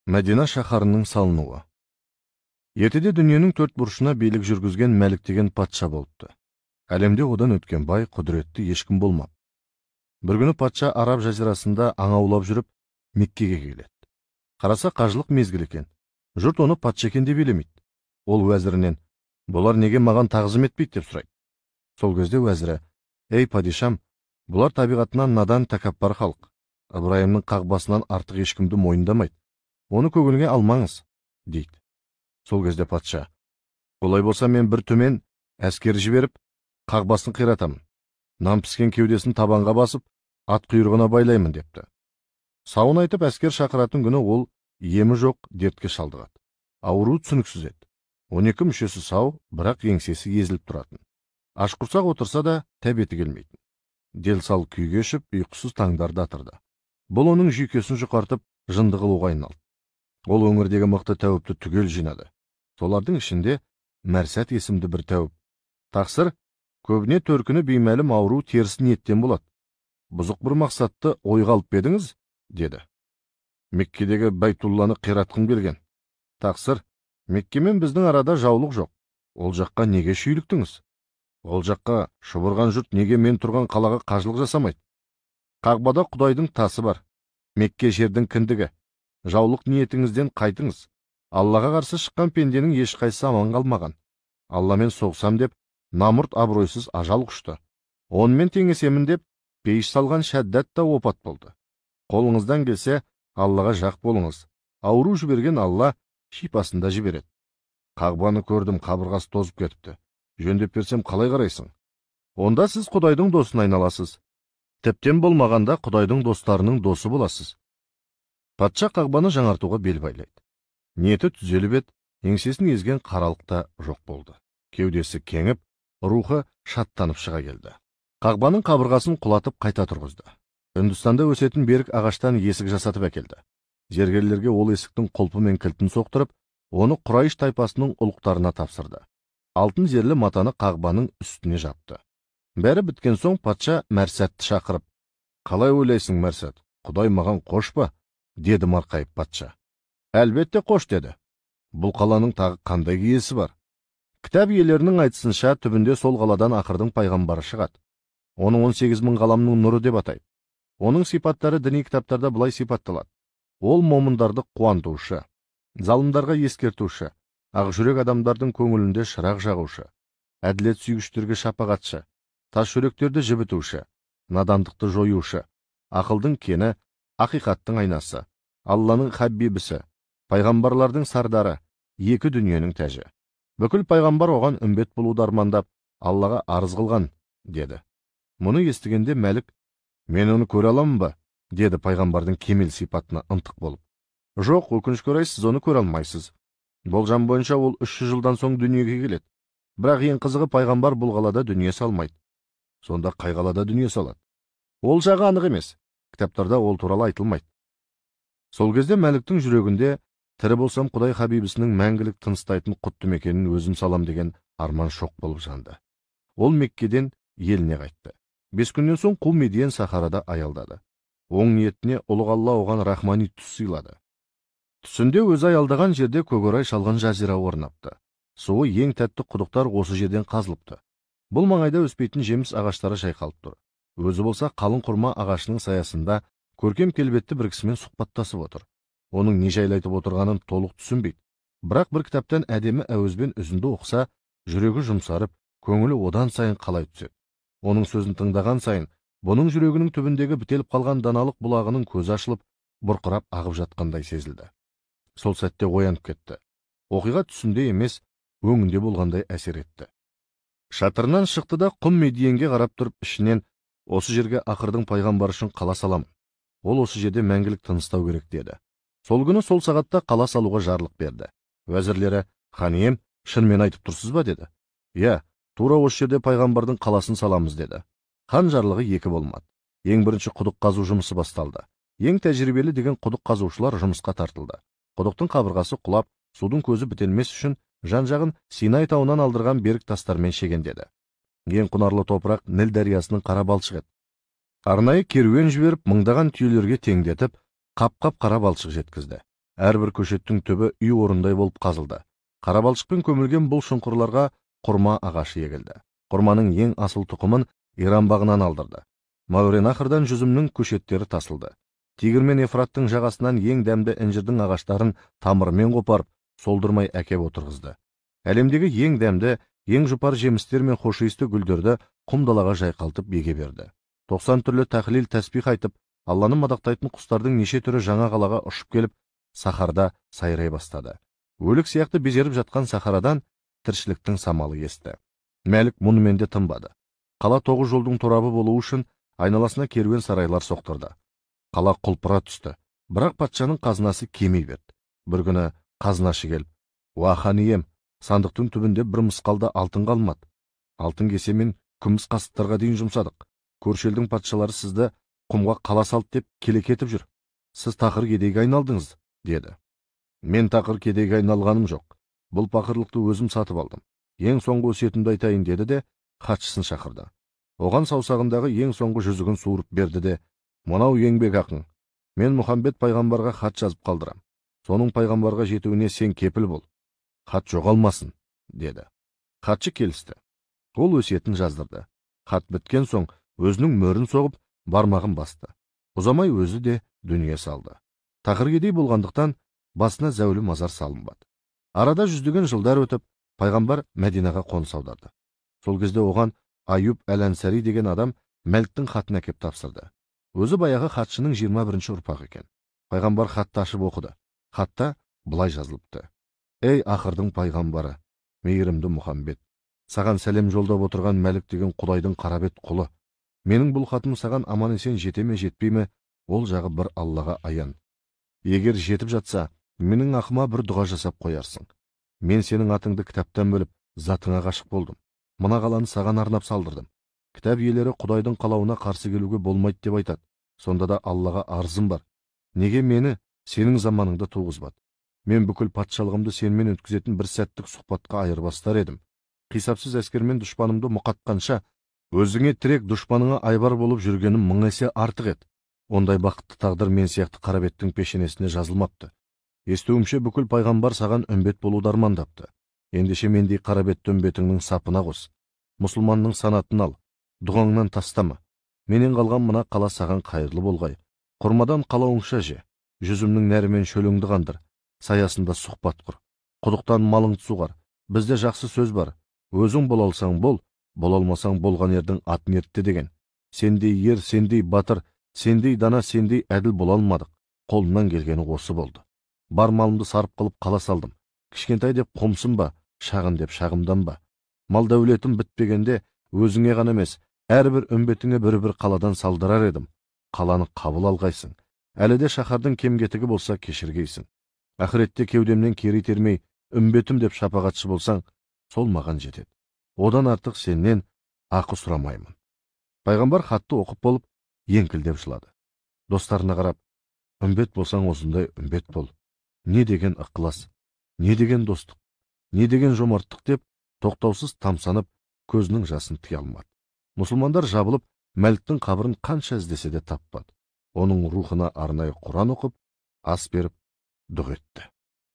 Мәдина шаһарының салынуы. Ертеде дүниенің төрт бұрышына билік жүргізген Мәлік деген патша болыпты. Әлемде одан өткен бай, құдіретті ешкім болмап. Бір күні патша Араб жазирасында аң аулап жүріп, Меккеге келеді. Қараса қажылық мезгіл екен. Жұрт оны патша екен деп елемейді. Ол уәзірінен, бұлар неге маған тағзым етпейді деп сұрайды. Сол кезде уәзірі, ей падишам, бұлар табиғатынан надан тәкаппар халық. Ыбырайымның қағбасынан артық ешкімді мойындамайды. Оны көңілге алмаңыз, дейді. Сол кезде патша, олай болса мен бір төмен әскер жіберіп, қағбасын қиратамын. Нан піскен кеудесін табанға басып, ат құйрығына байлаймын депті. Сауын айтып әскер шақыратын күні ол емі жоқ дертке шалдығады. Ауру түсініксіз еді. 12 мүшесі сау, бірақ еңсесі езіліп тұратын. Ашқұрсақ отырса да тәбеті келмейтін. Дел сал күйге ішіп, ұйқысыз таңдарды атырды. Бұл оның жүйкесін жұқартып, жынды қылуға айналды. Ол өңірдегі мықты тәуіпті түгел жинады. Солардың ішінде Мәрсәт есімді бір тәуіп. Тақсыр, көбіне төркіні беймәлім ауру теріс ниеттен болады. Бұзық бір мақсатты ойға алып едіңіз, деді. Меккедегі Байтулланы қиратқым келген. Тақсыр, Меккемен біздің арада жаулық жоқ. Ол жаққа неге шүйліктіңіз? Ол жаққа шұбырған жұрт неге мен тұрған қалаға қажылық жасамайды? Қағбада Құдайдың тасы бар. Мекке жердің кіндігі. Жаулық ниетіңізден қайтыңыз. Аллаға қарсы шыққан пенденің ешқайсысы аман қалмаған. Алламен соғсам деп, намұрт абыройсыз ажал құшты. Онымен теңесемін деп, пейіш салған Шәддат та опат болды. Қолыңыздан келсе, Аллаға жақ болыңыз. Ауру жіберген Алла шипасында жібереді. Қағбаны көрдім, қабырғасы тозып кетіпті. Жөндеп берсем қалай қарайсың? Онда сіз Құдайдың досын айналасыз. Тіптен болмағанда Құдайдың достарының досы боласыз. Патша қағбаны жаңартуға бел байлайды. Ниеті түзеліп еді, еңсесін езген қаралықта жоқ болды. Кеудесі кеңіп, рухы шаттанып шыға келді. Қағбаның қабырғасын құлатып қайта тұрғызды. Үндістанда өсетін берік ағаштан есік жасатып әкелді. Зергерлерге ол есіктің құлпы мен кілтін соқтырып, оны Құрайш тайпасының ұлықтарына тапсырды. Алтын зерлі матаны қағбаның үстіне жапты. Бәрі біткен соң патша Мәрсәтті шақырып, қалай ойлайсың, Мәрсәт, Құдай маған қош па? Деді марқайып патша. Әлбетте қош, деді. Бұл қаланың тағы қандай киесі бар? Кітап иелерінің айтысынша түбінде сол қаладан ақырдың пайғамбары шығады. Оның 18 мың ғаламның нұры деп атайды. Оның сипаттары діни кітаптарда былай сипатталады. Ол момындарды қуантушы, залымдарға ескертуші, ақжүрек адамдардың көңілінде шырақ жағушы, әділет сүйгіштерге шапағатшы, тас жүректерді жібітуші, надандықты жоюшы, ақылдың кені, ақиқаттың айнасы, Алланың хаббибісі, пайғамбарлардың сардары, екі дүниенің тәжі. Бүкіл пайғамбар оған үмбет болуды армандап, Аллаға арыз қылған, деді. Мұны естігенде Мәлік, мен оны көре аламын ба? Деді пайғамбардың кемел сипатына ынтық болып. Жоқ, өкінішке орай сіз оны көре алмайсыз. Болжам бойынша ол 300 жылдан соң дүниеге келеді. Бірақ ең қызығы пайғамбар бұл қалада дүние салмайды. Сонда қай қалада дүние салады? Ол жағы анық емес. Кітаптарда ол туралы айтылмайды. Сол кезде Мәліктің жүрегінде тірі болсам Құдай хабибісінің мәңгілік тыныстайтын құтты мекенін өзім салам деген арман шоқ болып жанды. Ол Меккеден еліне қайтты. 5 күннен соң Құл Медиен сахарада аялдады. Оң ниетіне ұлық Алла оған рахмани түс сыйлады. Түсінде өзі аялдаған жерде көкорай шалған жазира орнапты. Суы ең тәтті құдықтар осы жерден қазылыпты. Бұл маңайда өспейтін жеміс ағаштары жайқалып тұр. Өзі болса қалың құрма ағашының саясында көркем келбетті бір кісімен сұхбаттасып отыр. Оның не жайлайтып отырғанын толық түсінбейді. Бірақ бір кітаптан әдемі әуезбен үзінді оқса, жүрегі жұмсарып, көңілі одан сайын қалай түседі. Оның сөзін тыңдаған сайын, бұның жүрегінің түбіндегі бітеліп қалған даналық бұлағының көзі ашылып, бұрқырап ағып жатқандай сезілді. Сол сәтте оянып кетті. Оқиға түсінде емес, өңінде болғандай әсер етті. Шатырынан шықты да Құм Медиенге қарап тұрып ішінен, осы жерге ақырдың пайғамбары үшін қала саламын. Ол осы жерде мәңгілік тыныстау керек деді. Сол күні сол сағатта қала салуға жарлық берді. Уәзірлері, хан ием, шынымен айтып тұрсыз ба, деді. Иә, тура осы жерде пайғамбардың қаласын саламыз, деді. Хан жарлығы екі болмады. Ең бірінші құдық қазу жұмысы басталды. Ең тәжірибелі деген құдық қазушылар жұмысқа тартылды. Құдықтың қабырғасы құлап, судың көзі бітелмес үшін жан-жағын Синай тауынан алдырған берік тастармен шегендеді. Ең құнарлы топырақ Ніл дариясының қара балшығы еді. Арнайы керуен жіберіп, мыңдаған түйелерге теңдетіп, қап-қап қара балшық жеткізді. Әрбір көшеттің түбі үй орындай болып қазылды. Қара балшықпен көмілген бұл шұңқырларға құрма ағашы егілді. Құрманың ең асыл тұқымын Иран бағынан алдырды. Мауреннахрдан жүзімнің көшеттері тасылды. Тигр мен Ефраттың жағасынан ең дәмді інжірдің ағаштарын тамырымен қопарып, солдырмай әкеп отырғызды. Әлемдегі ең дәмді, ең жұпар жемістер мен хошиысты гүлдерді құм далаға жайқалтып еге берді. 90 түрлі тәхлил тәсбих айтып, Алланы мадақтайтын құстардың неше түрі жаңа қалаға ұшып келіп, сахарда сайрай бастады. Өлік сияқты безеріп жатқан сахарадан тіршіліктің самалы есті. Мәлік мұнымен де тынбады. Қала 9 жолдың торабы болу үшін айналасына керуен сарайлар соқтырды. Қала құлпыра түсті. Бірақ патшаның қазынасы кемей берді. Бір күні қазынашы келіп, «Уа хан ием, сандықтың түбінде бір мысқалда алтын қалмады. Алтын кесе мен күміс қасықтарға дейін жұмсадық. Көрші елдің патшалары сізді құмға қала салды деп келекетіп жүр. Сіз тақыр кедейге айналдыңыз», деді. «Мен тақыр кедейге айналғаным жоқ. Бұл пақырлықты өзім сатып алдым. Ең соңғы өсиетімді айтайын», деді де хатшысын шақырды. Оған саусағындағы ең соңғы жүзігін суырып берді де, «Мынау еңбек ақың. Мен Мұхамбет пайғамбарға хат жазып қалдырам. Соның пайғамбарға жетуіне сен кепіл бол. Хат жоғалмасын», деді. Хатшы келісті. Ол өсиетін жаздырды. Хат біткен соң өзінің мөрін соғып, бармағын басты. Ұзамай өзі де дүние салды. Тақыр кедей болғандықтан басына зәулі мазар салынбады. Арада жүздеген жылдар өтіп, пайғамбар Мәдинаға қоныс аударды. Сол кезде оған Аюб әл-Ансари деген адам Мәліктің хатын әкеп тапсырды. Өзі баяғы хатшының 21-ші ұрпағы екен. Пайғамбар хатты ашып оқыды. Хатта былай жазылыпты: «Ей ақырдың пайғамбары, мейірімді Мұхамбет, саған сәлем жолдап отырған Мәлік деген Құдайдың қарабет құлы. Менің бұл хатым саған аман есен жете ме жетпей ме, ол жағы бір Аллаға аян. Егер жетіп жатса, менің ақыма бір дұға жасап қоярсың. Мен сенің атыңды кітаптан бөліп, затыңа ғашық болдым. Мына қаланы саған арнап салдырдым. Кітап иелері Құдайдың қалауына қарсы келуге болмайды деп айтады. Сонда да Аллаға арызым бар. Неге мені сенің заманыңда туғызбады? Мен бүкіл патшалығымды сенімен өткізетін бір сәттік сұхбатқа айырбастар едім. Қисапсыз әскермен дұшпанымды мұқатқанша, өзіңе тірек дұшпаныңа айбар болып жүргенім мың есе артық еді. Ондай бақытты тағдыр мен сияқты қарабеттің пешенесіне жазылмапты. Естуімше бүкіл пайғамбар саған үмбет болуды армандапты. Ендеше мендей қарабетті үмбетіңнің сапына қос. Мұсылманның санатын ал, дұғаңнан тастама. Менен қалған мына қала саған қайырлы болғай. Құрмадан қалауыңша же, жүзімнің нәрімен шөліңді қандыр. Саясында сұхбат құр. Құдықтан малыңды суғар. Бізде жақсы сөз бар. Өзің бола алсаң бол, бола алмасаң болған ердің атын ертті деген. Сендей ер, сендей батыр, сендей дана, сендей әділ бола алмадық. Қолымнан келгені осы болды. Бар малымды сарып қылып қала салдым. Кішкентай деп қомсын ба, шағын деп шағымдан ба. Мал дәулетім бітпегенде өзіңе ғана емес, әрбір үмбетіңе бір-бір қаладан салдырар едім. Қаланы қабыл алғайсың. Әлі де шаһардың кем-кетігі болса кешіргейсің. Ақыретте кеудемнен кері термей, үмбетім деп шапағатшы болсаң, сол маған жетеді. Одан артық сенен ақы сұрамаймын». Пайғамбар хатты оқып болып, еңкілдеп жылады. Достарына қарап, «Үмбет болсаң осындай үмбет бол. Не деген ықылас, не деген достық, не деген жомарттық» деп тоқтаусыз тамсанып, көзінің жасын тыя алмады. Мұсылмандар жабылып, Мәліктің қабірін қанша іздесе де таппады. Оның рухына арнайы Құран оқып, ас беріп, дұға етті.